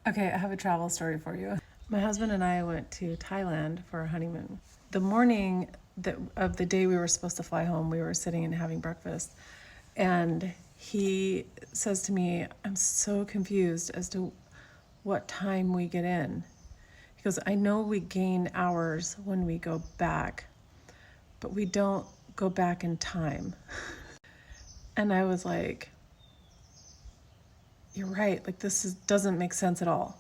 Okay, I have a travel story for you. My husband and I went to Thailand for our honeymoon. The morning of the day we were supposed to fly home, we were sitting and having breakfast. And he says to me, I'm so confused as to what time we get in. He goes, I know we gain hours when we go back, but we don't go back in time. And I was like, you're right. Like, doesn't make sense at all.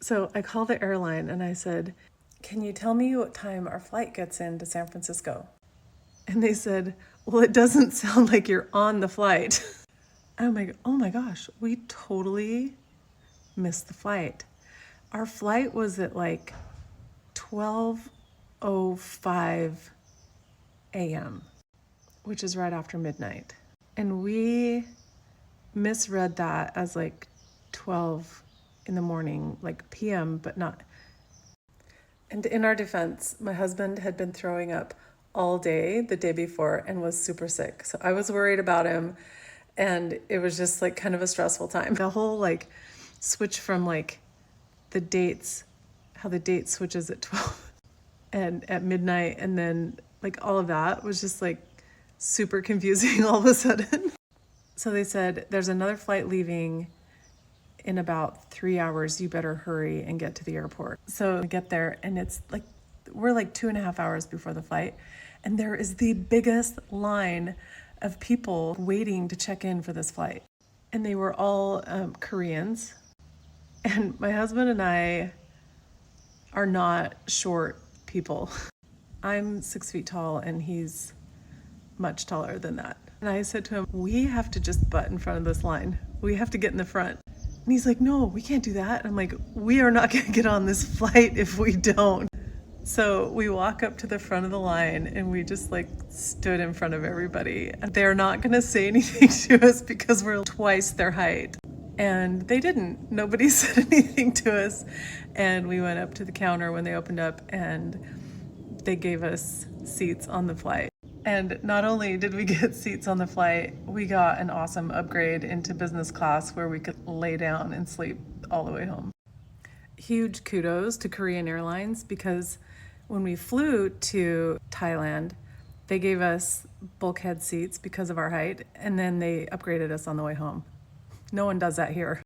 So I called the airline and I said, can you tell me what time our flight gets into San Francisco? And they said, well, it doesn't sound like you're on the flight. And I'm like, oh my gosh, we totally missed the flight. Our flight was at like 12:05 a.m., which is right after midnight. And we misread that as like 12 in the morning, like PM, but not. And in our defense, my husband had been throwing up all day the day before and was super sick. So I was worried about him, and it was just like kind of a stressful time. The whole like switch from like the dates, how the date switches at 12 and at midnight, and then like all of that was just like super confusing all of a sudden. So they said, there's another flight leaving in about 3 hours. You better hurry and get to the airport. So we get there, and it's like, we're like 2.5 hours before the flight. And there is the biggest line of people waiting to check in for this flight. And they were all Koreans. And my husband and I are not short people. I'm 6 feet tall, and he's much taller than that. And I said to him, we have to just butt in front of this line. We have to get in the front. And he's like, no, we can't do that. I'm like, we are not going to get on this flight if we don't. So we walk up to the front of the line, and we just like stood in front of everybody. They're not going to say anything to us because we're twice their height. And they didn't. Nobody said anything to us. And we went up to the counter when they opened up, and they gave us seats on the flight. And not only did we get seats on the flight, we got an awesome upgrade into business class where we could lay down and sleep all the way home. Huge kudos to Korean Airlines, because when we flew to Thailand, they gave us bulkhead seats because of our height, and then they upgraded us on the way home. No one does that here.